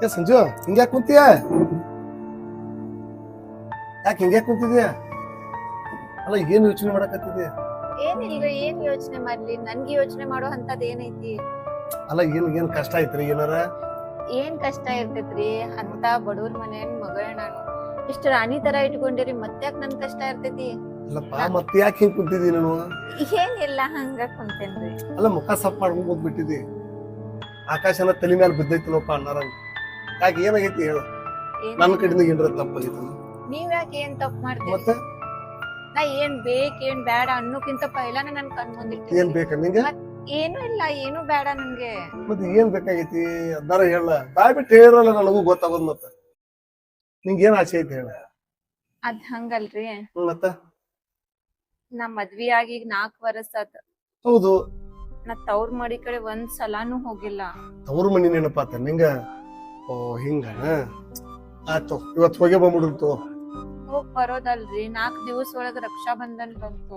ಏ ಸಂಜು ಹಿಂಗ್ಯಾಕ್ ಕುಂತೀಯ? ಯಾಕೆ ಹಿಂಗ್ಯಾಕ್ ಕುಂತಿದ್ಯಾ? ಅಲ್ಲ ಏನ್ ಯೋಚನೆ ಮಾಡಕತ್ತಿದ್ಯಾ? ಏನಿಲ್ರಿ, ಏನ್ ಯೋಚನೆ ಮಾಡ್ಲಿ? ನನ್ಗೆ ಯೋಚನೆ ಮಾಡೋ ಅಂತದ್ ಏನೈತಿ? ಅಲ್ಲ ಏನ್ ಕಷ್ಟ ಐತ್ರಿ ಏನಾರ? ಏನ್ ಕಷ್ಟ ಇರ್ತೈತ್ರಿ? ಅಂತ ಬಡವ್ರ ಮನೆ ಮಗಳ ನಾನು ಇಷ್ಟ ರಾಣಿ ತರ ಇಟ್ಕೊಂಡಿರಿ, ಮತ್ತ್ಯಾಕ್ ನನ್ ಕಷ್ಟ ಇರ್ತೈತಿ? ಅಲ್ಲಪ್ಪ ಮತ್ತೆ ಯಾಕೆ ಹಿಂಗ್ ಕುಂತಿದ್ದಿ ನೀನು? ಏನಿಲ್ಲ, ಹಂಗ ಕುಂತೇನ್ರಿ. ಅಲ್ಲ ಮುಖ ಸಪ್ ಮಾಡ್ಕೊಂಡ್ ಹೋಗ್ಬಿಟ್ಟಿದ್ದಿ. ಆಕಾಶನ ತಲೆ ಮೇಲೆ ಬಿದ್ದೈತಿಲ್ಲಪ್ಪ ಅಣ್ಣಾರಂಗ. ಯಾಕೆ ಏನಾಗೈತಿ ಹೇಳು? ನನ್ನ ಕಡೆಯಿಂದ ಏನ್ರ ತಪ್ಪಾಗೈತಿ? ನೀವ್ ಯಾಕೆ ಏನ್ ತಪ್ಪು ಮಾಡ್ತೀರಿ? ಮತ್ತೆ ನಾ ಏನ್ ಏನ್ ಬೇಡ ಅನ್ನೋಕ್ಕಿಂತ ಪೈಲಾನ ನನ್ ಕಣ್ ಮುಂದಿಟ್ಟು ಏನ್ ಬೇಕ ನಿಂಗೆ? ಏನು ಇಲ್ಲ, ಏನು ಬೇಡ ನನ್ಗೆ. ಮತ್ತೆ ಏನ್ ಬೇಕಾಗೈತಿ ಅದಾರ ಹೇಳ. ಬಾಯ್ ಬಿಟ್ಟು ಹೇಳಿರಲ್ಲ ನನಗೂ ಗೊತ್ತಾಗೋದ್. ಮತ್ತ ನಿಂಗೆ ಏನ್ ಆಸೆ ಐತಿ ಹೇಳ? ಅದ್ ಹಂಗಲ್ರಿ, ಮತ್ತ ನಾ ಮದ್ವಿ ಆಗಿ 4 ವರ್ಷ ಆತ. ಹೌದು, ನಾ ತವ್ರ ಮಡಿ ಕಡೆ ಒಂದ್ ಸಲಾನು ಹೋಗಿಲ್ಲ. ತವ್ರ ಮನಿ ನೆನಪಾತ ನಿಂಗ? ಓ ಹಿಂಗ ಆಯ್ತು, ಇವತ್ತು ಹೋಗಿ ಬಂದ್ಬಿಡ್ತು. ಹೋಗ್ ಬರೋದಲ್ರಿ, 4 ದಿವಸ ಒಳಗ ರಕ್ಷಾ ಬಂಧನ್ ಬಂತು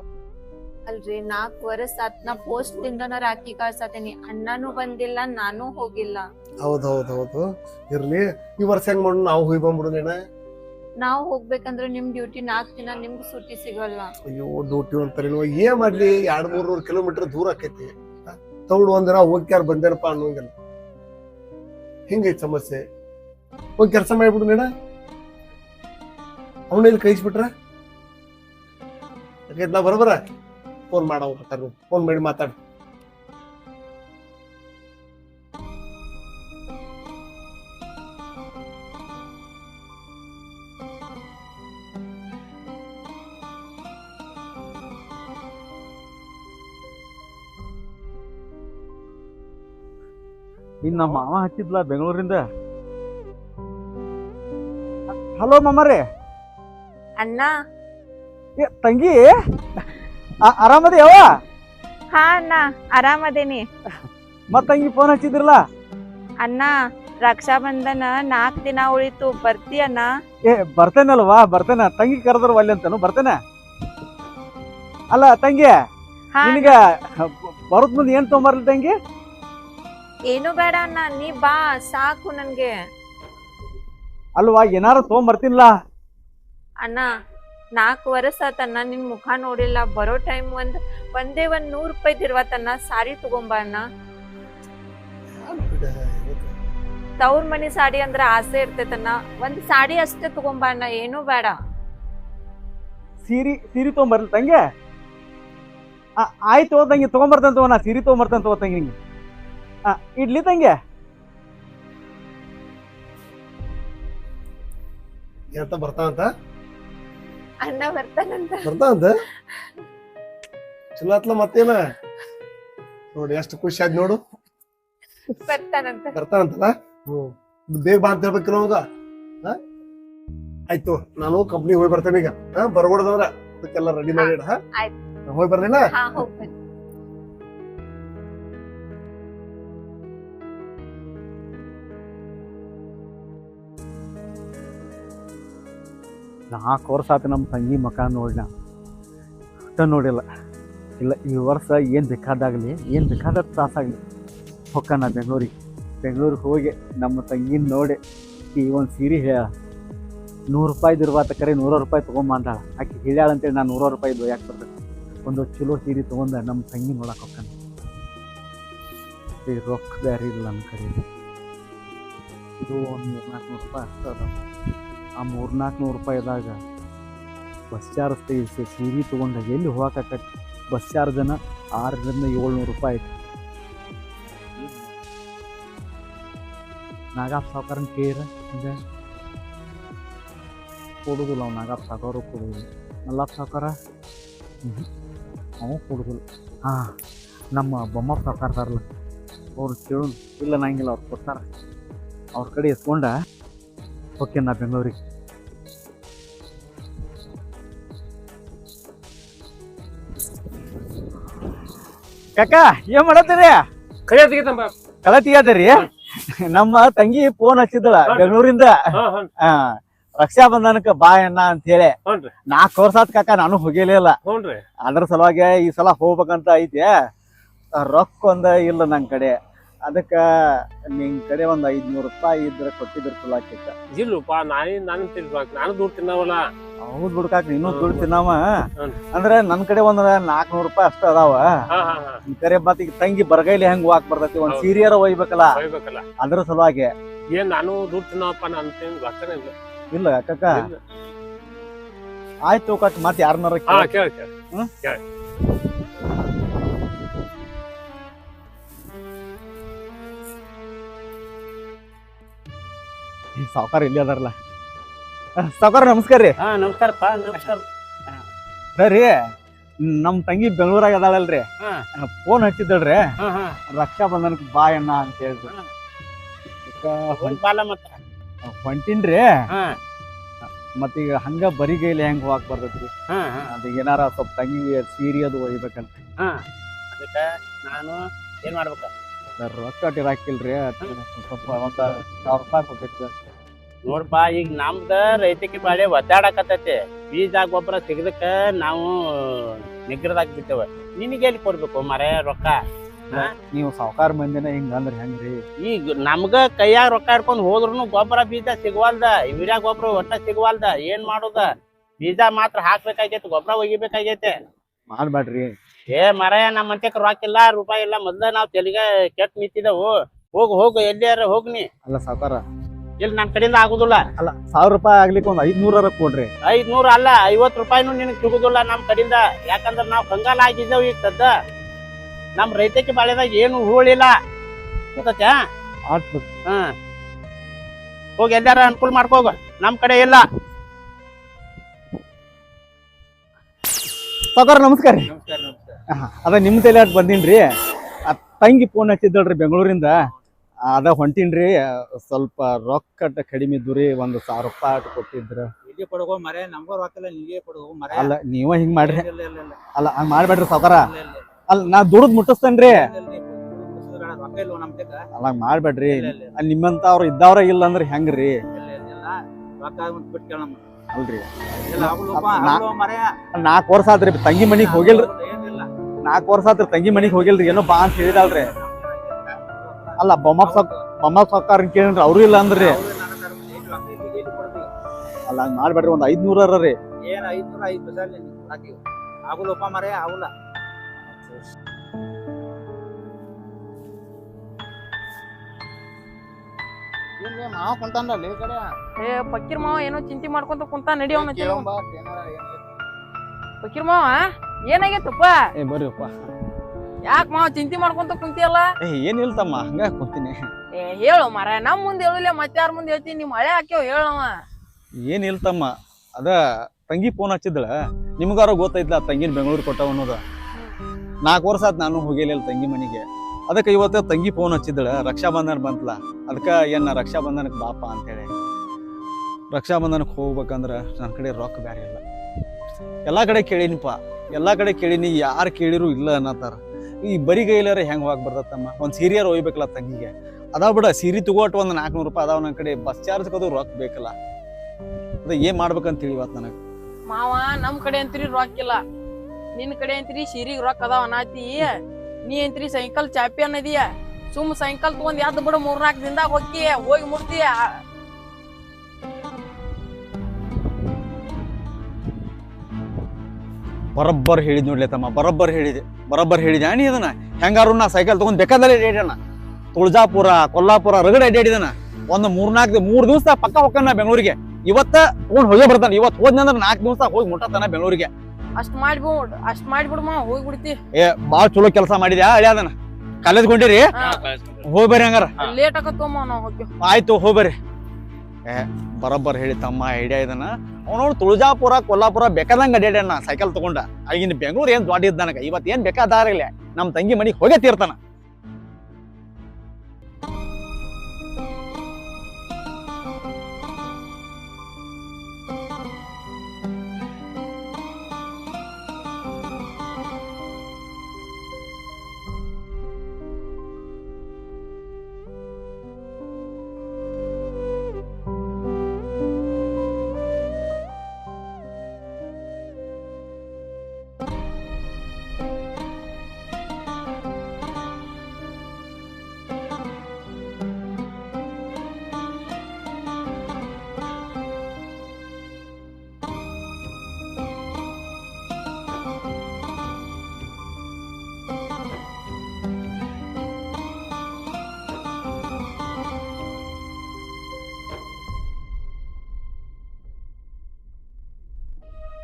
ಅಲ್ರಿ. 4 ವರ್ಷ ಆತ್, ನಾ ಪೋಸ್ಟ್ ದಿಂದ ರಾಖಿ ಕಳ್ಸತೀನಿ. ಅಣ್ಣನೂ ಬಂದಿಲ್ಲ, ನಾನು ಹೋಗಿಲ್ಲ. ಹೌದೌದೌದು, ಇರ್ಲಿ. ಈ ವರ್ಷ ಹೆಂಗ್ ಮಾಡೋಣ, ನಾವು ಹೋಗಿ ಬಂದ್ಬಿಡೋಣ. ನಾವ್ ಹೋಗ್ಬೇಕಂದ್ರೆ ನಿಮ್ ಡ್ಯೂಟಿ 4 ದಿನ, ನಿಮ್ಗ್ ಸುಟ್ಟಿ ಸಿಗಲ್ಲ. ಅಯ್ಯೋ ಡ್ಯೂಟಿ ಅಂತಾರೆ. ಏನ್ ಮಾಡ್ಲಿ, 200-300 ಕಿಲೋಮೀಟರ್ ದೂರ ಆಕೈತಿ. ತೌಡ್ ಒಂದಿನ ಹೋಗ್ಯಾರ ಬಂದೇನಪ್ಪ ಅನ್ನೋಂಗಿಲ್ಲ. ಹಿಂಗೈತಿ ಸಮಸ್ಯೆ. ಹೋಗಿ ಕೆಲಸ ಮಾಡ್ಬಿಡು ನೀಡ. ಅವನ ಇಲ್ಲಿ ಕಳಿಸ್ಬಿಟ್ರ ನಾ ಬರಬರ ಫೋನ್ ಮಾಡ ಫೋನ್ ಮಾಡಿ ಮಾತಾಡ. ಇನ್ ನಮ್ಮ ಮಾವ ಹಚ್ಚಿದ್ಲ ಬೆಂಗಳೂರಿಂದ. ಹಲೋ ಮಾಮಾರಿ. ಅಣ್ಣ, ತಂಗಿ ಆರಾಮದಿ ಯಾವ? ಹಾ ಅಣ್ಣ, ಆರಾಮದೇನಿ. ಮತ್ ತಂಗಿ ಫೋನ್ ಹಚ್ಚಿದ್ರಲ್ಲ? ಅಣ್ಣ, ರಕ್ಷಾ ಬಂಧನ 4 ದಿನ ಉಳಿತು, ಬರ್ತೀಯಣ್ಣ? ಬರ್ತೇನಲ್ವಾ, ಬರ್ತೇನೆ. ತಂಗಿ ಕರೆದ್ರ ಒಲ್ಲೆ ಅಂತಾನು ಬರ್ತೇನೆ. ಅಲ್ಲ ತಂಗಿ, ನಿನಗ ಬರೋದ್ ಮುಂದೆ ಏನ್ ತೊಗೊಂಬರ್ಲಿ ತಂಗಿ? ಏನು ಬೇಡ ಅಣ್ಣ, ನೀ ಬಾ ಸಾಕು ನನ್ಗೆ. ಅಲ್ವಾ, ಏನಾರ ತೊಗೊಂಬರ್ತೀನಿಲ್ಲ. ಅಣ್ಣ, 4 ವರ್ಷ ಆತಣ್ಣ, ನಿನ್ ಮುಖ ನೋಡಿಲ್ಲ. ಬರೋ ಟೈಮ್ ಒಂದೇ 100 ರೂಪಾಯಿ ಇರ್ವತ್ತಣ್ಣ. ಸಾರಿ ತಗೊಂಬ ಅಣ್ಣ. ತವ್ರ ಮನಿ ಸಾಡಿ ಅಂದ್ರ ಆಸೆ ಇರ್ತೈತಣ್ಣ. ಒಂದ್ ಸಾಡಿ ಅಷ್ಟೇ ತಗೊಂಬ ಅಣ್ಣ, ಏನು ಬೇಡ. ಸೀರಿ ತೊಗೊಂಬರ್ಲಿ ತಂಗಿ? ಆಯ್ತು ತಂಗಿ, ತಗೊಂಬರ್ತೇನೆ ತಗೋ. ನಾ ಸೀರೆ ತೊಗೊಂಬರ್ತೇನೆ ತಗೋ ತಂಗಿ. ನಿಂಗೆ ಇಡ್ಲಿ ತಂಗಿ. ಎಂತ ಬರ್ತಾನಂತ? ಅಣ್ಣ ಬರ್ತಾನಂತ. ಚಲೋ ಆತ್ಲ. ಮತ್ತೇನ ನೋಡಿ ಎಷ್ಟು ಖುಷಿ ಆದ್ ನೋಡು. ಬರ್ತಾನಂತಲ್ಲ. ಬೇಗ ಬಾ ಅಂತ ಹೇಳ್ಬೇಕಿಲ್ಲ ಅವಾಗ. ಆಯ್ತು, ನಾನು ಕಂಪ್ನಿ ಹೋಗಿ ಬರ್ತೇನೆ ಈಗ. ಬರ್ಬೋದಂದ್ರ ಅದಕ್ಕೆಲ್ಲ ರೆಡಿ ಮಾಡಿ. ಹೋಗಿ ಬರ್ಲಿಲ್ಲ? ನಾಲ್ಕು ವರ್ಷ ಆತ ನಮ್ಮ ತಂಗಿ ಮಕ ನೋಡಿನ ನೋಡಿಲ್ಲ. ಇಲ್ಲ, ಈ ವರ್ಷ ಏನು ಬೇಕಾದಾಗಲಿ, ಏನು ಬೇಕಾದ ತ್ರಾಸಾಗಲಿ ಹೊಕ್ಕನ ಬೆಂಗಳೂರಿಗೆ ಹೋಗಿ ನಮ್ಮ ತಂಗಿನ ನೋಡಿ ಈ ಒಂದು ಸೀರೆ 100 ರೂಪಾಯಿ ಇರ್ವಾತ ಕರೆ 100 ರೂಪಾಯಿ ತೊಗೊಂಬ ಅಂದಾಳ. ಆಕೆ ಹೇಳ್ಯಾಳ ಅಂತೇಳಿ ನಾನು 100 ರೂಪಾಯಿ ಯಾಕೆ ಬರ್ತದೆ? ಒಂದು ಚಲೋ ಸೀರೆ ತೊಗೊಂಡ ನಮ್ಮ ತಂಗಿ ನೋಡಕ್ಕೆ ಹೊಕ್ಕನ. ಈ ರೊಕ್ಕ ಬೇರೆ ಇಲ್ಲ ನನ್ನ ಕಡೆ. ಇದು ಒಂದು 300-400 ರೂಪಾಯಿ ಅಷ್ಟೇ ಅದ. ಆ 300-400 ರೂಪಾಯಿದಾಗ ಬಸ್ ಚಾರ್ಜ್ ತೆಗಿಸಿ ಸೀರೆ ತೊಗೊಂಡಾಗ ಎಲ್ಲಿ ಹೋಗಕ್ಕಾಗತ್ತೆ? ಬಸ್ ಚಾರ್ಜನ 600-700 ರೂಪಾಯಿ ಐತಿ. ನಾಗಪ್ಪ ಸಾವುಕಾರನ ಕೇಳಿರ ಹಿಂಗೆ ಕೊಡುದಿಲ್ಲ. ಅವ್ನು ನಾಗಪ್ಪ ಸಾವುಕಾರ ಕೊಡುದಿಲ್ಲ. ಮಲ್ಲಪ್ಪ ಸಾವುಕಾರ ಅವ ಕೊಡುದಿಲ್ಲ. ಹಾಂ, ನಮ್ಮ ಬೊಮ್ಮಪ್ಪ ಸಾವುಕಾರದಾರಲ್ಲ, ಅವ್ರು ಕೇಳು. ಇಲ್ಲ ನಂಗಿಲ್ಲ, ಅವ್ರು ಕೊಡ್ತಾರ. ಅವ್ರ ಕಡೆ ಎತ್ಕೊಂಡ ಓಕೆ ನಾ ಬೆಂಗಳೂರಿಗೆ. ಕಾಕ ಏನ್ ಮಾಡತ್ತೀರಿ? ಕಳೆ ತೆಗಿಯತ್ತೀರಿ? ನಮ್ಮ ತಂಗಿ ಫೋನ್ ಹಚ್ಚಿದ್ದಳ ಬೆಂಗಳೂರಿಂದ. ರಕ್ಷಾ ಬಂಧನಕ್ಕೆ ಬಾ ಅಣ್ಣ ಅಂತ ಹೇಳಿ. 4 ವರ್ಷ ಆತ್ ಕಾಕ, ನಾನು ಹೋಗಿಲಿಲ್ಲ. ಅದ್ರ ಸಲುವಾಗಿ ಈ ಸಲ ಹೋಗ್ಬೇಕಂತ ಐತಿ. ರೊಕ್ಕ ಒಂದ ಇಲ್ಲ ನನ್ ಕಡೆ. ಅದಕ್ಕ ನಿನ್ ಕಡೆ ಒಂದ್ 500 ರೂಪಾಯಿ ಇದ್ರೆ ಕೊಟ್ಟಿದ್ರ ಚಲೋ ಆಕಿತ್ತ. ಇಲ್ಲಪ್ಪ ನಾನು ತಿನ್ಬೇಕು, ನಾನು ದುಡ್ಡು ತಿನ್ನವಲ್ಲ. ಹೌದ್ ಬಿಡ್ಕಾಕ, ನೀನು ದುಡ್ಡು ತಿನ್ನಾವ. ಅಂದ್ರೆ ನನ್ ಕಡೆ ಒಂದ್ 400 ರೂಪಾಯಿ ಅಷ್ಟ ಅದಾವ. ನಿನ್ ಕರೆ ಮತ್ ಈಗ ತಂಗಿ ಬರಗೈಲಿ ಹೆಂಗ್ ಹೋಗಾಕ್ ಬರ್ತೈತಿ, ಒಂದ್ ಸೀರಿಯರ ಒಯ್ಬೇಕಲ್ಲ ಅದ್ರ ಸಲುವಾಗಿ. ಏನ್ ನಾನು ದುಡ್ಡು ತಿನ್ನವಪ್ಪ, ನಾನು ಗೊತ್ತಾನೆ ಇಲ್ಲ. ಇಲ್ಲ ಕಾಕ, ಆಯ್ತು ಕಾಕ, ಮತ್ ಯಾರನ್ನಾರ ಕೇಳ ಕೇಳ. ಸಾವುಕಾರ ಇಲ್ಲಿ ಅದಾರಲ್ಲ. ಸಾವುಕಾರ ನಮಸ್ಕಾರ ರೀ. ನಮಸ್ಕಾರಪ್ಪ. ನಮಸ್ಕಾರ ರೀ, ನಮ್ ತಂಗಿ ಬೆಂಗಳೂರಾಗ ಅದಾಳಲ್ರಿ, ಫೋನ್ ಹಚ್ಚಿದ್ದಳ್ರಿ ರಕ್ಷಾ ಬಂಧನಕ್ ಬಾ ಅಣ್ಣ ಅಂತ ಹೇಳಿದ್ರು. ಹೊಂಟಿನ್ರಿ. ಮತ್ತೀಗ ಹಂಗ ಬರಿಗೈಲಿ ಹೆಂಗ್ ಹೋಗಾಕ್ ಬರ್ತೈತ್ರಿ, ಅದೀಗ ಏನಾರ ಸ್ವಲ್ಪ ತಂಗಿಗೆ ಸೀರೆ ಅದು ಒಯ್ಬೇಕಂತ. ಅದಕ್ಕ ನಾನು ಏನ್ ಮಾಡ್ಬೇಕ, ರೊಕ್ಕ ಹಾಕಿಲ್ರಿ, ಸ್ವಲ್ಪ 1,000 ರೂಪಾಯಿ ಕೊಟ್ಟಿತ್ತು. ನೋಡ್ಪಾ, ಈಗ ನಮ್ದ ರೈತಕಿ ಬಾಳೆ ಒದ್ದಾಡಕತ್ತೈತಿ. ಬೀಜ ಗೊಬ್ಬರ ಸಿಗದಕ್ಕ ನಾವು ನಿಗ್ರದಾಗ ಬಿಟ್ಟೇವ. ನಿನಗೆ ಎಲ್ಲಿ ಕೊಡ್ಬೇಕು ಮರೆ ರೊಕ್ಕ? ನೀವು ಸಾವುಕಾರ ಮಂದಿನ ಹಿಂಗ ಅಂದ್ರ ಹೆಂಗ್ರಿ? ಈಗ ನಮ್ಗ ಕೈಯಾಗ ರೊಕ್ಕ ಹಿಡ್ಕೊಂಡ್ ಹೋದ್ರುನು ಗೊಬ್ಬರ ಬೀಜ ಸಿಗವಲ್ದ, ಯೂರಿಯಾ ಗೊಬ್ಬರ ಒಟ್ಟ ಸಿಗವಲ್ದ. ಏನ್ ಮಾಡುದ? ಬೀಜ ಮಾತ್ರ ಹಾಕ್ಬೇಕಾಗೈತಿ, ಗೊಬ್ಬರ ಒಗಿಬೇಕಾಗೈತೆ. ಮಾಡ್ಬ್ಯಾಡ್ರಿ. ಮರ ನಮ್ಮ ಮಂತ್ಯಕ್ ರೊಕ್ಕ ಇಲ್ಲ, ರೂಪಾಯಿ ಇಲ್ಲ. ಮೊದ್ಲ ನಾವ್ ತೆಲಿಗೆ ಕೆಟ್ಟ ನಿಂತಿದ್ದೆವು. ಹೋಗು ಎಲ್ಲಿಯಾರ ಹೋಗ್ನಿ. ಅಲ್ಲ ಸಾವುಕಾರ, ಇಲ್ಲಿ ನನ್ ಕಡೆಯಿಂದ ಆಗುದಿಲ್ಲ. ಅಲ್ಲ 1,000 ರೂಪಾಯಿ ಆಗ್ಲಿಕ್ಕೆ ಒಂದ್ 500 ಕೊಡ್ರಿ. 500 ಅಲ್ಲ, 50 ರೂಪಾಯಿನೂ ನಿನಗ್ ಸಿಗುದಿಲ್ಲ ನಮ್ ಕಡೆಯಿಂದ. ಯಾಕಂದ್ರ ನಾವ್ ಕಂಗಾಲ ಆಗಿದ್ದೇವ್ ಈಗ ಸದ್ದ. ನಮ್ ರೈತಕಿ ಬಾಳೆದಾಗ ಏನು ಹೂಳಿಲ್ಲ, ಗೊತ್ತಾ? ಹೋಗಿ ಎಲ್ಲಾರ ಅನುಕೂಲ ಮಾಡ್ಕೋಗ, ನಮ್ ಕಡೆ ಇಲ್ಲ. ಸಾವುಕಾರ ನಮಸ್ಕಾರ. ಅದ ನಿಮ್ ತಲೆ ಅಟ್ ಬಂದೀನ್ರಿ. ತಂಗಿ ಫೋನ್ ಹಚ್ಚಿದ್ದಳ್ರಿ ಬೆಂಗಳೂರಿಂದ, ಅದ ಹೊಂಟೀನ್ರಿ. ಸ್ವಲ್ಪ ರೊಕ್ಕ ಕಡಿಮೆ ಇದ್ದು ರೀ, 1,000 ರೂಪಾಯಿ ಅಟ್ ಕೊಟ್ಟಿದ್ರ. ಅಲ್ಲ ನೀವ ಹಿಂಗ್ ಮಾಡ್ರಿ. ಅಲ್ಲ ಹಂಗ ಮಾಡ್ಬೇಡ್ರಿ ಸಾವುಕಾರ. ಅಲ್ಲ ನಾ ದುಡ್ದು ಮುಟ್ಟಿಸ್ತೇನ್ರಿ. ಅಲ್ಲ ಹಂಗ ಮಾಡ್ಬೇಡ್ರಿ. ಅಲ್ಲಿ ನಿಮ್ಮಂತ ಅವ್ರ ಇದ್ದವ್ರ ಇಲ್ಲ ಅಂದ್ರ ಹೆಂಗ್ರಿ? ಅಲ್ರಿ 4 ವರ್ಷ ಆತ್ರಿ ತಂಗಿ ಮನಿಗ್ ಹೋಗಿಲ್ರಿ. 4 ವರ್ಷ ಆತ್ರಿ ತಂಗಿ ಮನಿಗ್ ಹೋಗಿಲ್ರಿ. ಏನೋ ಬಾ ಅಂತ ಹೇಳಿದಲ್ರಿ. ಅಲ್ಲ ಬೊಮ್ಮ ಸಾವುಕಾರ ಕೇಳ್ರಿ, ಅವ್ರು ಇಲ್ಲ ಅಂದ್ರಿ. ಅಲ್ಲ ಹಂಗ ಮಾಡ್ಬೇಡ್ರಿ, ಒಂದ್ 500 ರೀ. ಏನ್ 500 ಆಗುಲಪ್ಪ ಮರೆ, ಆಗುಲ್ಲ. ಮಾವ ಕುಂತಾನ್ರಲ್ಲಿ ಈ ಕಡೆ. ಫಕೀರ್ ಮಾವ ಏನೋ ಚಿಂತೆ ಮಾಡ್ಕೊಂತ ಕುಂತ, ನಡಿಯೋಣ. ಫಕೀರ್ ಮಾವ ಏನಾಗೈತಪ್ಪ? ಬರ್ರಿಪ್ಪ. ಯಾಕ ಮಾವ ಚಿಂತೆ ಮಾಡ್ಕೊಂತ ಕುಂತಿಯಲ್ಲ? ಏನಿಲ್ಲ ತಮ್ಮ, ಹಂಗ ಕುಂತೀನಿ. ಹೇಳು ಮರ, ನಮ್ ಮುಂದೆ ಹೇಳುಲ್ಲ, ಮತ್ತೆ ಯಾರ ಮುಂದೆ ಹೇಳ್ತೀನಿ? ನಿಮ್ ಹಳೆ ಹಾಕ್ಯವ ಹೇಳವ. ಏನಿಲ್ಲ ತಮ್ಮ, ಅದ ತಂಗಿ ಫೋನ್ ಹಚ್ಚಿದ್ದಳ. ನಿಮ್ಗಾರ ಗೊತ್ತೈತ್ಲ ತಂಗಿನ ಬೆಂಗಳೂರು ಕೊಟ್ಟವ ಅನ್ನೋದ. 4 ವರ್ಷ ಆತ್ ನಾನು ಹೋಗಿಲ್ಲ ತಂಗಿ ಮನಿಗೆ. ಅದಕ್ಕೆ ಇವತ್ತು ತಂಗಿ ಫೋನ್ ಹಚ್ಚಿದ್ದಳ, ರಕ್ಷಾ ಬಂಧನ ಬಂತಲ್ಲ, ಅದಕ್ಕೆ ಏನ ರಕ್ಷಾ ಬಂಧನಕ್ಕೆ ಬಾಪ ಅಂತೇಳಿ. ರಕ್ಷಾ ಬಂಧನಕ್ಕೆ ಹೋಗ್ಬೇಕಂದ್ರ ನನ್ನ ಕಡೆ ರೊಕ್ಕ ಬ್ಯಾರೆ ಇಲ್ಲ. ಎಲ್ಲಾ ಕಡೆ ಕೇಳಿನಿಪ್ಪ, ಎಲ್ಲಾ ಕಡೆ ಕೇಳಿನಿ, ಯಾರು ಕೇಳಿರು ಇಲ್ಲ ಅನ್ನತ್ತಾರ. ಈ ಬರಿಗೈಲಾರ ಹೆಂಗ್ ಹೋಗಾಕ್ ಬರ್ತತ್ತಮ್ಮ? ಒಂದ್ ಸೀರಿಯರ್ ಒಯ್ಬೇಕಲ್ಲ ತಂಗಿಗೆ. ಅದಾವ ಬಿಡ, ಸೀರೆ ತಗೋಟ್ ಒಂದ್ 400 ರೂಪಾಯಿ ಅದಾವ ನನ್ನ ಕಡೆ. ಬಸ್ ಚಾರ್ಜ್ ಕದು ರೊಕ್ಕ ಬೇಕಲ್ಲ. ಅದ ಏನ್ ಮಾಡ್ಬೇಕಂತ ಇವತ್ತು ನನಗೆ. ಮಾವ ನಮ್ ಕಡೆ ಅಂತೀರಿ ರೊಕ್ಕ ಇಲ್ಲ, ನಿನ್ ಕಡೆ ಅಂತೀರಿ ಸೀರಿಗ್ ರೊಕ್ಕ ಅದಾವ ಅನಾತಿ. ನೀ ಅಂತೀರಿ ಸೈಕಲ್ ಚಾಪಿಯನ್ ಇದೀಯ. ಸುಮ್ ಸೈಕಲ್ ತಗೊಂಡ್ ಯಾವ್ದು ಬಿಡು, 3-4 ದಿನದಾಗ ಹೋಗಿ ಮುಡ್ತೀಯ. ಬರಬ್ಬರ್ ಹೇಳಿದ್ ನೋಡ್ಲಿ ತಮ್ಮ, ಬರಬ್ಬರ್ ಹೇಳಿದೆ ನೀ. ಅದನ್ನ ಹೆಂಗಾರು ನಾ ಸೈಕಲ್ ತಗೊಂಡ್ ಬೇಕಾದಲ್ಲಿ ಅಡ್ಯಾಡಣ. ತುಳಜಾಪುರ, ಕೊಲ್ಲಾಪುರ ರಗಡೆ ಅಡ್ಯಾಡಿದನ. ಒಂದು 3 ದಿವಸ ಪಕ್ಕ ಹೋಗ್ತಾನ ಬೆಂಗಳೂರಿಗೆ. ಇವತ್ತ ತಗೊಂಡ್ ಹೋಗೇ ಬರ್ತಾನ. ಇವತ್ತು ಹೋದ್ನಂದ್ರ 4 ದಿವಸ ಹೋಗಿ ಮುಟ್ಟತಾನ ಬೆಂಗಳೂರಿಗೆ. ಅಷ್ಟ್ ಮಾಡ್ಬಿಡು ಮಾವ, ಹೋಗಿ ಬಿಡ್ತಿ. ಬಾಳ್ ಚಲೋ ಕೆಲಸ ಮಾಡಿದ್ಯಾ ಅಳ್ಯಾದನ. ಕಾಲೇಜ್ ಗೊಂಡಿರಿ, ಹೋಗ್ಬರ್ರಿ ಹಂಗಾರ. ಲೇಟ್ ಆಗತ್ತೋ ಮಾವ, ನಾವು ಹೋಗ್ತೀವಿ. ಆಯ್ತು ಹೋಗ್ಬರ್ರಿ. ಬರಬ್ಬರ್ ಹೇಳಿ ತಮ್ಮ, ಐಡಿಯಾ ಇದನ್ನ. ಅವನೋಡು ತುಳಜಾಪುರ, ಕೊಲ್ಲಾಪುರ ಬೇಕಾದಂಗ ಅಡ್ಯಾಡ್ಯಾನ ಸೈಕಲ್ ತಗೊಂಡ. ಆಗಿನ ಬೆಂಗಳೂರು ಏನ್ ದೊಡ್ಡ ಇದ್ದಾನಗ. ಇವತ್ ಏನ್ ಬೇಕಾದಾರಿಲ್ಲ, ನಮ್ ತಂಗಿ ಮನಿಗ್ ಹೋಗೇ ತೀರ್ತಾನ.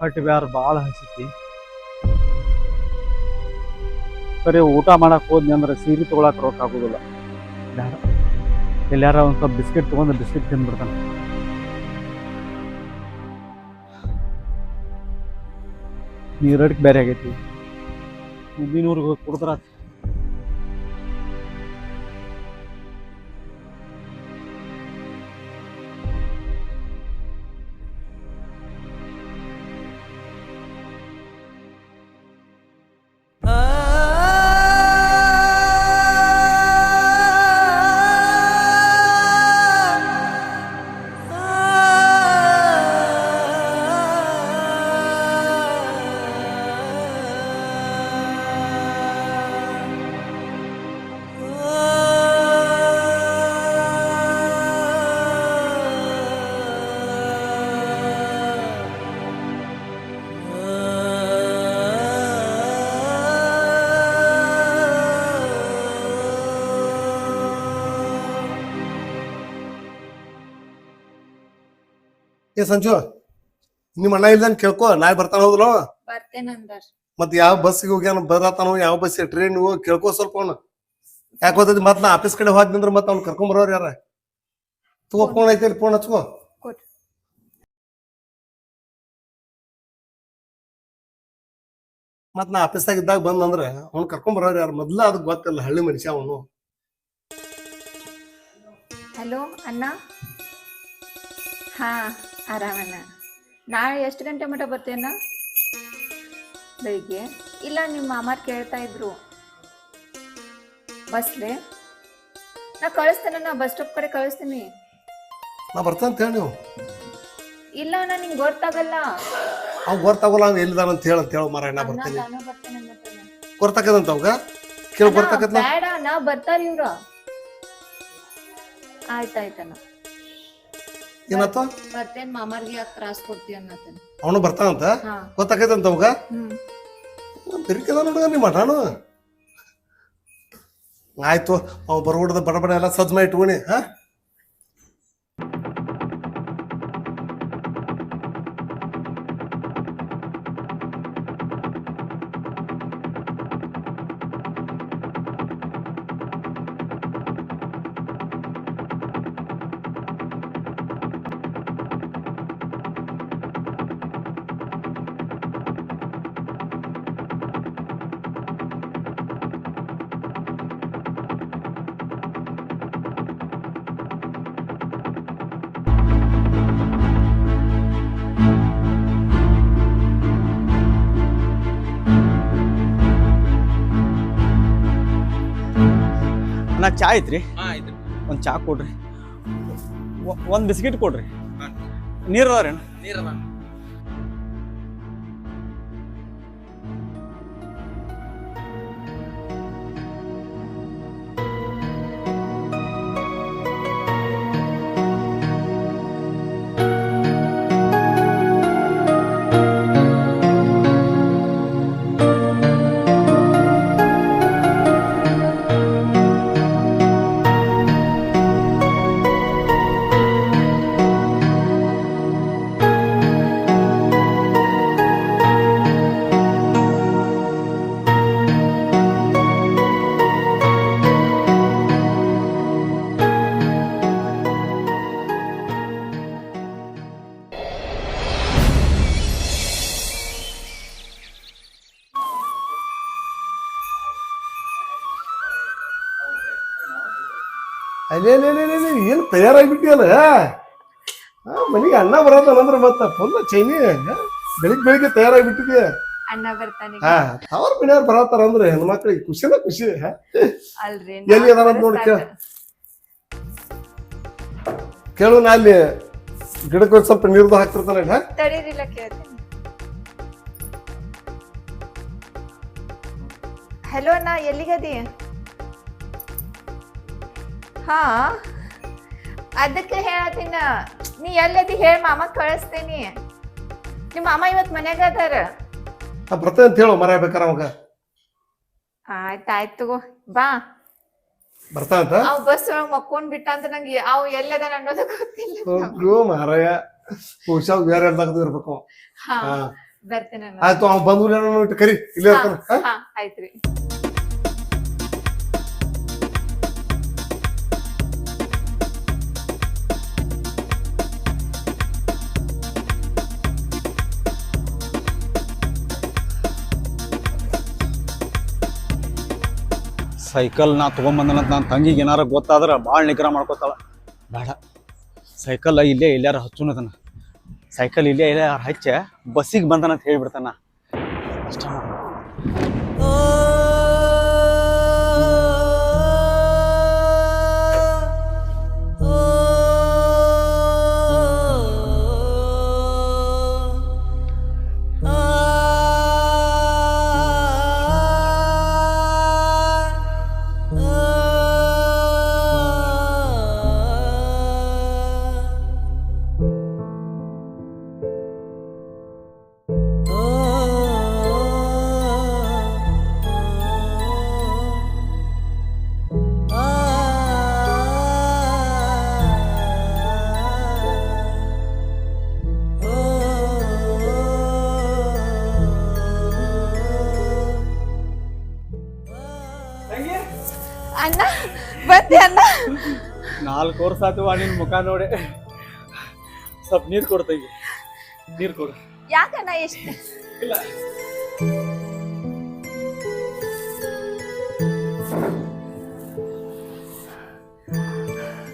ಹೊಟ್ಟೆ ಬ್ಯಾರ ಭಾಳ ಹಸಿತಿ. ಬರೀ ಊಟ ಮಾಡಕ್ಕೆ ಹೋದ್ನಿ ಅಂದ್ರೆ ಸೀರೆ ತೊಗೊಳಕ್ಕೆ ರೊಕ್ಕ ಆಗೋದಿಲ್ಲ. ಬ್ಯಾಡ, ಎಲ್ಲಾರ ಒಂದು ಸ್ವಲ್ಪ ಬಿಸ್ಕೆಟ್ ತೊಗೊಂಡು ಬಿಸ್ಕೆಟ್ ತಿಂದ್ಬಿಡ್ತಾನೆ. ನೀರಡಿಕೆ ಬೇರೆ ಆಗೈತಿ. ಮುಂದಿನೂರಿಗೆ ಹೋಗಿ ಕುಡಿದ್ರ ಏ ಸಂಜು, ನಿಮ್ಮ ಅಣ್ಣ ಇಲ್ದಂಗೆ ಕೇಳ್ಕೊ, ನಾಳೆ ಬರ್ತಾನ ಹೋದ್ಲು. ಬರ್ತೇನಂದಾರ. ಮತ್ ಯಾವ ಬಸ್ಸಿಗೆ ಹೋಗ್ಯಾನ ಬರತಾನೋ, ಯಾವ ಬಸ್ ಟ್ರೈನ್ ಕೇಳ್ಕೊ ಸ್ವಲ್ಪ ಅವ್ನು. ಯಾಕೆ ಹೋದೈತಿ ಮತ್ ನಾ ಆಫೀಸ್ ಕಡೆ ಹೋದ್ನಂದ್ರ ಮತ್ ಅವ್ನು ಕರ್ಕೊಂಡ್ ಬರೋರು ಯಾರ. ತಗೋ ಫೋನ್ ಐತಿ, ಫೋನ್ ಹಚ್ಕೋ. ಕೊಡ್ರಿ. ಮತ್ ನಾ ಆಫೀಸ್ದಾಗ ಇದ್ದಾಗ ಬಂದಂದ್ರ ಅವ್ನು ಕರ್ಕೊಂಡ್ ಬರೋರು ಯಾರು, ಮೊದ್ಲ ಅದಕ್ಕೆ ಗೊತ್ತಿಲ್ಲ, ಹಳ್ಳಿ ಮನುಷ್ಯ ಅವನು. ಹಲೋ ಅಣ್ಣ. ಹಾ, ಆರಾಮಣ್ಣ. ನಾಳೆ ಎಷ್ಟು ಗಂಟೆ ಮಟ್ಟ ಬರ್ತೇನ? ಬೆಳಿಗ್ಗೆ? ಇಲ್ಲ, ನಿಮ್ಮ ಮಾಮಾರ್ ಕೇಳ್ತಾ ಇದ್ರು. ಬಸ್ಲೆ ನಾ ಕಳಿಸ್ತೇನ, ಬಸ್ ಸ್ಟಾಪ್ ಕಡೆ ಕಳಿಸ್ತೀನಿ. ನಾ ಬರ್ತಾನಂತ ಹೇಳಿ ನೀವು. ಇಲ್ಲ ಅಣ್ಣ, ನಿಂಗೆ ಗೊತ್ತಾಗಲ್ಲ. ಅವ್ ಗೊತ್ತಾಗಲ್ಲ, ಅವ್ ಎಲ್ಲಿದಾನ ಅಂತ ಹೇಳ ಮಾರ. ನಾ ಬರ್ತೀನಿ. ನಾನು ಬರ್ತೇನೆ ಮತ್ತೆ. ಗೊತ್ತಾಕದಂತ ಅವಾಗ ಕೇಳಿ ಗೊತ್ತಾಕತ್ಲ. ಬೇಡ ಅಣ್ಣ, ಬರ್ತಾರ ಇವ್ರ. ಆಯ್ತಾಯ್ತಣ್ಣ, ಏನಾತ? ಬರ್ತೇನ್. ಮಾಮಾರ್ಗೆ ಯಾಕೆ ತ್ರಾಸ್ ಕೊಡ್ತೀಯ ಅನ್ನತೇನೆ. ಅವನು ಬರ್ತಾನಂತ ಹಾ. ಗೊತ್ತಾಕೈತಂತ ಅವಾಗ. ತಿರುಗಿದ ನೋಡುವ ನಿಮ್ಮ ನಾನು. ಆಯ್ತು, ಅವ್ ಬರ್ಬಿಡ್ದ ಬಡ ಬಡ ಎಲ್ಲ ಸಜ್ಜ ಮಾಡಿ ಇಟ್ಕೊಣಿ. ಹಾ, ನಾ ಚಾ ಐತ್ರಿ, ಒಂದು ಚಾ ಕೊಡ್ರಿ, ಒಂದು ಬಿಸ್ಕಿಟ್ ಕೊಡ್ರಿ. ನೀರು ಅದಾರೇನು? ಅಲ್ಲೇ ಏನು ತಯಾರಾಗ್ಬಿಟ್ಟಿಯಲ್ಲ. ಮನೆಗೆ ಅಣ್ಣ ಬರತ್ತಂದ್ರ ಮತ್ತ ಫುಲ್ ಚೈನಿ ಬೆಳಿಗ್ಗೆ ತಯಾರಾಗ್ಬಿಟ್ಟಿದ್ಯ. ಅಣ್ಣ ಬರ್ತಾನೆ. ಹಾ, ಅವ್ರ ಮನೆಯವ್ರು ಬರತ್ತಾರ ಅಂದ್ರೆ ಹೆಣ್ಮಕ್ಳಿಗೆ ಖುಷಿನ ಖುಷಿ. ಅಲ್ರಿ, ಎಲ್ಲಿ ಅದಾರ ಅಂತ ನೋಡಿ ಕೇಳು. ನಾ ಅಲ್ಲಿ ಗಿಡಕ್ಕೆ ಒಂದ್ ಸ್ವಲ್ಪ ನೀರ್ದು ಹಾಕ್ತಿರ್ತಾನೆ. ತಡೀರಿಲ್ಲ, ಕೇಳ್ತೀನಿ. ಹಲೋ ಅಣ್ಣ, ಎಲ್ಲಿಗದಿ? ಹಾ, ಅದಕ್ಕೆ ಹೇಳತ್ತೀನ, ನೀ ಎಲ್ಲದಿ ಹೇಳ, ಮಾಮ ಕಳಿಸ್ತೇನಿ. ನಿಮ್ಮ ಮಾಮ ಇವತ್ ಮನ್ಯಾಗ ಅದಾರ. ಬರ್ತೇನೆ ಅಂತ ಹೇಳು ಮರ ಬೇಕಾರ ಅವಾಗ. ಆಯ್ತಾಯ್ತು, ತಗೋ ಬಾ. ಬರ್ತಾನಂತ? ಅವ್ ಬಸ್ ಒಳಗ್ ಮಕ್ಕೊಂಡ್ ಬಿಟ್ಟ ಅಂತ ನಂಗೆ ಅವ್ ಎಲ್ಲದಾನ ಅನ್ನೋದು ಗೊತ್ತಿಲ್ಲ. ಹೋಗ್ಲು ಮಾರಾಯ, ಹುಷಾರ್ ಬೇರೆ ಇರ್ಬೇಕು. ಹಾ, ಬರ್ತೇನೆ ಅಣ್ಣ. ಆಯ್ತು ಅವ್ನು ಬಂದು ಕರಿ ಇಲ್ಲೇ ಇರ್ತಾನ. ಹಾ ಆಯ್ತ್ರಿ. ಸೈಕಲ್ ನಾ ತೊಗೊಂಬಂದನಂತ ನನ್ನ ತಂಗಿಗೆ ಏನಾರ ಗೊತ್ತಾದ್ರೆ ಭಾಳ ನಿಗ್ರಹ ಮಾಡ್ಕೋತಾಳ. ಬೇಡ, ಸೈಕಲ್ ಇಲ್ಲೇ ಎಲ್ಲಾರ ಹಚ್ಚುನದನ. ಸೈಕಲ್ ಇಲ್ಲೇ ಎಲ್ಲಾರ ಹಚ್ಚ ಬಸ್ಸಿಗೆ ಬಂದನಂತ ಹೇಳ್ಬಿಡ್ತಾನ ಅಷ್ಟ. ಅಣ್ಣ ಬಂದೆ ಅಣ್ಣ. 4 ವರ್ಷ ಆತವ ನಿನ್ ಮುಖ ನೋಡಿ. ಸ್ವಲ್ಪ ನೀರು ಕೊಡ್ತೇವೆ, ನೀರು ಕೊಡು. ಯಾಕಣ್ಣ ಎಷ್ಟು ಇಲ್ಲ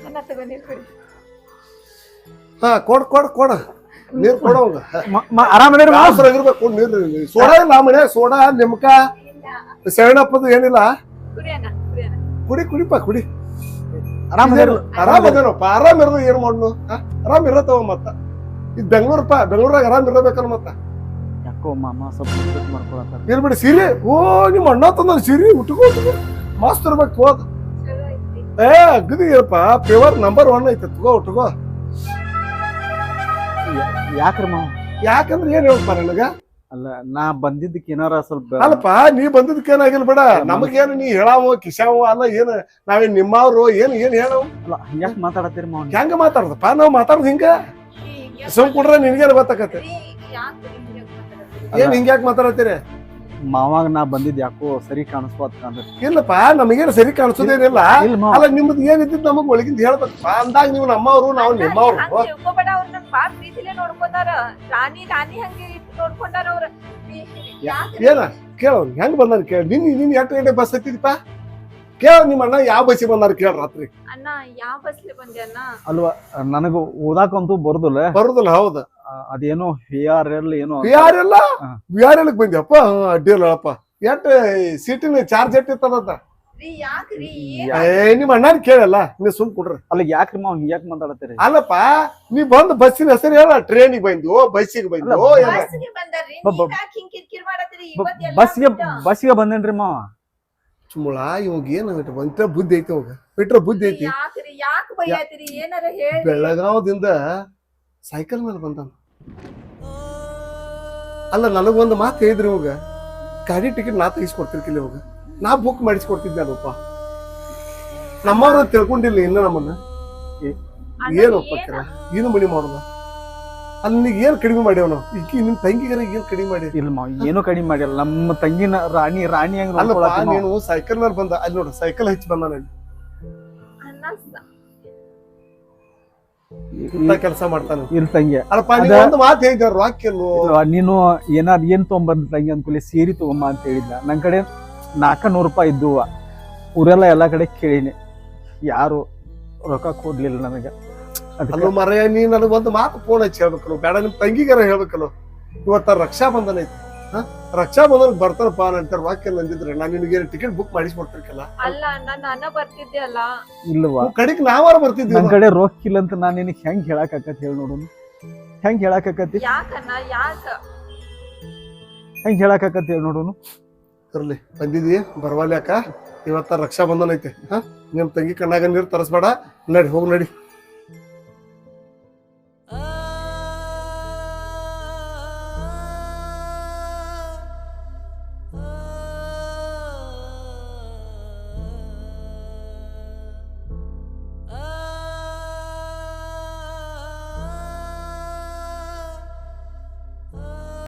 ಅಣ್ಣ ತಗೊಂಡಿರ್ಬೇಡಿ. ಹಾ ಕೊಡ ನೀರ್ ಕೊಡೋಂಗ ಆರಾಮದೇರಿ ಇರ್ಬೇಕು. ನೀರು ಸೋಡಾ ಇಲ್ಲ ಮನೆ, ಸೋಡಾ ನಿಮ್ಕ ಸೆವೆನಪ್ಪದು ಏನಿಲ್ಲ. ಕುಡಿ ಅಣ್ಣ ಕುಡಿ ಅಣ್ಣ. ಕುಡಿಪ್ಪ ಕುಡಿ. ಆರಾಮದೇರಿ. ಆರಾಮದೇನಪ್ಪ, ಆರಾಮ್ ಇರೋದು ಏನ್ ಮಾಡ್ನು? ಆರಾಮ್ ಇರತ್ತವ ಮತ್ತ. ಇದು ಬೆಂಗ್ಳೂರಪ್ಪ, ಬೆಂಗ್ಳೂರಾಗ ಆರಾಮ್ ಇರಬೇಕಲ್ಲ ಮತ್ತ. ಯಾಕೋ ಮಾಮ ಸ್ವಲ್ಪ ಮಾಡ್ಕೊಳತ್ತಾರ. ಇರ್ಬಿಡಿ ಸೀರೆ. ಓ ನಿಮ್ಮ ಅಣ್ಣ ತಂದ ಸೀರೆ ಉಟ್ಕೋ ಮಸ್ತ್ ಇರ್ಬೇಕು. ಹೋದ್ ಚಲೋ ಐತಿ. ಅಗದಿ ಇರಪ್ಪ, ಪ್ಯೂರ್ ನಂಬರ್ 1 ಐತೆ. ಉಟ್ಕೋ. ಯಾಕ್ರಿ ಮಾವ? ಯಾಕಂದ್ರೆ ಏನ್ ಹೇಳ್ಪ ನನಗ? ಅಲ್ಲ, ನಾ ಬಂದಿದ್ದಕ್ಕೆ ಏನಾರ ಸ್ವಲ್ಪ. ಅಲ್ಲಪ್ಪ, ನೀ ಬಂದಿದ್ದಕ್ಕೆ ಏನಾಗಿಲ್ಲ ಬೇಡ. ನಮಗೇನು ನೀ ಹೇಳಾವ ಕಿಶಾವ ಅಲ್ಲ. ಏನ್ ನಾವೇನ್ ನಿಮ್ಮವ್ರು ಏನ್ ಹೇಳವು? ಅಲ್ಲ, ಹಂಗ್ಯಾಕ್ ಮಾತಾಡತ್ತೀರಿ ಮಾವ? ಹೆಂಗ ಮಾತಾಡ್ದಪ್ಪ? ನಾವ್ ಮಾತಾಡ್ದ ಹಿಂಗ ಸುಮ್ ಕುಡ್ರೆ ನಿನ್ಗೇನು ಗೊತ್ತಾಕತ್ತೆ? ಏನ್ ಹಿಂಗ್ಯಾಕ್ ಮಾತಾಡತ್ತೀರಿ? ಮಾವಾಗ ನಾ ಬಂದಿದ್ ಯಾಕೋ ಸರಿ ಕಾಣಿಸ್ಬಾರ್ದು ಅಂದ್ರೆ. ಇಲ್ಲಪ್ಪ, ನಮಗೇನು ಸರಿ ಕಾಣಿಸೋದೇನಿಲ್ಲ. ಇಲ್ಲ ಮಾವ. ಅಲ್ಲ, ನಿಮ್ದು ಏನಿದ್ದು ನಮಗ್ ಒಳಗಿಂದ ಹೇಳ್ಬೇಕಪ್ಪ. ಅಂದಾಗ ನೀವು ನಮ್ಮವ್ರು, ನಾವು ನಿಮ್ಮವ್ರು. ತಿಳ್ಕೊಬೇಡ, ಅವ್ರ ನನ್ ಬಾಳ್ ಪ್ರೀತಿಲೇ ನೋಡ್ಕೊಂಡಾರ. ರಾಣಿ ಹಂಗೆ ನೋಡ್ಕೊಂಡಾರ ಅವ್ರ. ಏನ ಕೇಳು, ಹೆಂಗ್ ಬಂದಾರ ಕೇಳ. ನಿನ್ ಎಷ್ಟು ಗಂಟೆ ಬಸ್ ಹತ್ತಿದಪ್ಪ? ಕೇಳ ನಿಮ್ಮ ಅಣ್ಣ ಯಾವ ಬಸ್ಸಿಗೆ ಬಂದಾರ ಕೇಳ. ರಾತ್ರಿ ಅಣ್ಣ ಯಾವ ಬಸ್ಲಿ ಬಂದೆ ಅಣ್ಣ? ಅಲ್ವಾ, ನನಗ ಓದಾಕಂತೂ ಬರುದಿಲ್ಲ. ಬರುದಿಲ್ಲ. ಹೌದ, ಅದೇನೋ VRL ಏನೋ ಯಾರೆಲ್ಲ VRL ಬಂದ್ಯಪ್ಪ. ಅಡ್ಡಿ ಇಲ್ಲಪ್ಪ. ಎಟ್ ಸೀಟಿನ ಚಾರ್ಜ್ ಎಟ್ಟಿರ್ತದಂತ. ರೀ ಯಾಕ್ರಿ? ನಿಮ್ಮ ಅಣ್ಣನ ಕೇಳಲ್ಲ, ನೀವ್ ಸುಮ್ ಕೊಡ್ರಿ. ಅಲ್ಲ, ಯಾಕ್ರಿ ಮಾವ ಹಿಂಗ್ಯಾಕ್ ಮಾತಾಡತ್ತೀರಿ? ಅಲ್ಲಪ್ಪ, ನೀ ಬಂದ್ ಬಸ್ಸಿನ ಹೆಸರು ಹೇಳ. ಟ್ರೈನಿಗೆ ಬಂದು, ಬಸ್ಸಿಗೆ ಬಂದು, ಬಸ್ಸಿಗೆ ಬಂದಾರ್ರಿ. ನೀವ್ ಯಾಕ್ ಹಿಂಗ್ ಕಿರ್ಕಿರ್ ಮಾಡತ್ತೀರಿ? ಇವತ್ತೆಲ್ಲ ಬಸ್ಸಿಗೆ ಬಂದೇನ್ರಿ ಮಾವ. ಚುಮ್ಮಳ ಇವಾಗ ಏನ್ ಬಂತ ಬುದ್ಧಿ ಐತಿ. ಅವಾಗ ಬಿಟ್ರ ಬುದ್ಧಿ ಐತಿ. ಯಾಕ್ರಿ? ಯಾಕ್ ಬೈಯತ್ತೀರಿ? ಏನಾರ ಹೇಳಿ. ಬೆಳಗಾವದಿಂದ ಸೈಕಲ್ ಮೇಲೆ ಬಂದಾನ. ಅಲ್ಲ, ನನಗೊಂದು ಮಾತು ಹೇಳಿದ್ರಿ. ಇವಾಗ ಗಾಡಿ ಟಿಕೆಟ್ ನಾ ತೆಗಿಸ್ಕೊಡ್ತಿರ್ಕಿಲ್ಲ. ಇವಾಗ ನಾ ಬುಕ್ ಮಾಡಿಸ್ಕೊಡ್ತಿದ್ದೆ. ಅದಪ್ಪ ನಮ್ಮವ್ರ ತಿಳ್ಕೊಂಡಿಲ್ಲ ಇನ್ನ ನಮ್ಮನ್ನ. ಏನಪ್ಪ ಕಿರ ಏನು ಮನಿ ಮಾಡೋದ? ಅಲ್ಲಿ ನೀಗ ಏನ್ ಕಡಿಮೆ ಮಾಡ್ಯಾವ ನಾವು? ಈಗ ನಿಮ್ ತಂಗಿಗಾರ ಏನ್ ಕಡಿಮೆ ಮಾಡಿ? ಇಲ್ಲ ಮಾವ, ಏನೂ ಕಡಿಮೆ ಮಾಡಿಲ್ಲ. ನಮ್ಮ ತಂಗಿನ ರಾಣಿ ಹಂಗ ಅಲ್ಲಪ್ಪ, ನೀನು ಸೈಕಲ್ ಮೇಲೆ ಬಂದ. ಅಲ್ಲಿ ನೋಡ್ರ ಸೈಕಲ್ ಹಚ್ಚಿ ಬಂದ. ಕೆಲಸ ಮಾಡ್ತಾನೆ. ಇಲ್ಲ ತಂಗಿ, ಅಲ್ಲಪ್ಪ, ಒಂದು ಮಾತು ಹೇಳಿದಾರ. ರಾಕೆಲ್ಲು ನೀನು ಏನ್ ತೊಗೊಂಬಂದ ತಂಗಿ ಅಂದ್ಕೂಲಿ ಸೀರೆ ತಗೊಂಬ ಅಂತ ಹೇಳಿದ್ಲ. ನನ್ ಕಡೆ 400 ರೂಪಾಯಿ ಇದ್ದುವ. ಊರೆಲ್ಲ ಎಲ್ಲಾ ಕಡೆ ಕೇಳಿನಿ, ಯಾರು ರೊಕ್ಕ ಕೊಡ್ಲಿಲ್ಲ ನನಗ. ಅಲ್ಲೂ ಮರ, ನೀ ನನಗೊಂದು ಮಾತು ಫೋನ್ ಹಚ್ಚಿ ಹೇಳ್ಬೇಕಲ್ಲ. ಬೇಡ, ನಿಮ್ ತಂಗಿಗಾರ ಹೇಳ್ಬೇಕಲ್ಲ. ಇವತ್ತ ರಕ್ಷಾ ಬಂಧನ ಐತಿ. ರಕ್ಷಾ ಬಂಧನ ಬರ್ತಾರಪ್ಪ ನಂತರ ವಾಕ್ಯ ಅಂದಿದ್ರೆ ನಾನು ನಿನಗೆ ಟಿಕೆಟ್ ಬುಕ್ ಮಾಡಿಸ್ಕೊಡ್ತಿರ್ಕಲ್ಲ. ಅಲ್ಲ, ನಾನ ಬರ್ತಿದ್ದೆ ಅಲ್ಲ. ಇಲ್ವಾ, ಕಡೆಗೆ ನಾವಾರ ಬರ್ತಿದ್ವಿ. ನನ್ ಕಡೆ ರೊಕ್ಕ ಇಲ್ಲ ಅಂತ ನಾನು ನಿನಗೆ ಹೆಂಗ್ ಹೇಳಕ್ ಆಕತಿ ಹೇಳಿ ನೋಡು. ಹೆಂಗ್ ಹೇಳಕ್ ಆಕತಿ? ಯಾಕಣ್ಣ? ಹೆಂಗ್ ಹೇಳಕ್ ಆಕತಿ ಹೇಳಿ ನೋಡು. ಇರ್ಲಿ, ಬಂದಿದ್ವಿ ಬರವಾಲಿ ಅಕ್ಕ. ಇವತ್ತ ರಕ್ಷಾ ಬಂಧನ ಐತೆ. ನಿಮ್ ತಂಗಿ ಕಣ್ಣಾಗ ನೀರ್ ತರಸ್ಬೇಡ. ನಡಿ, ಹೋಗಿ ನಡಿ.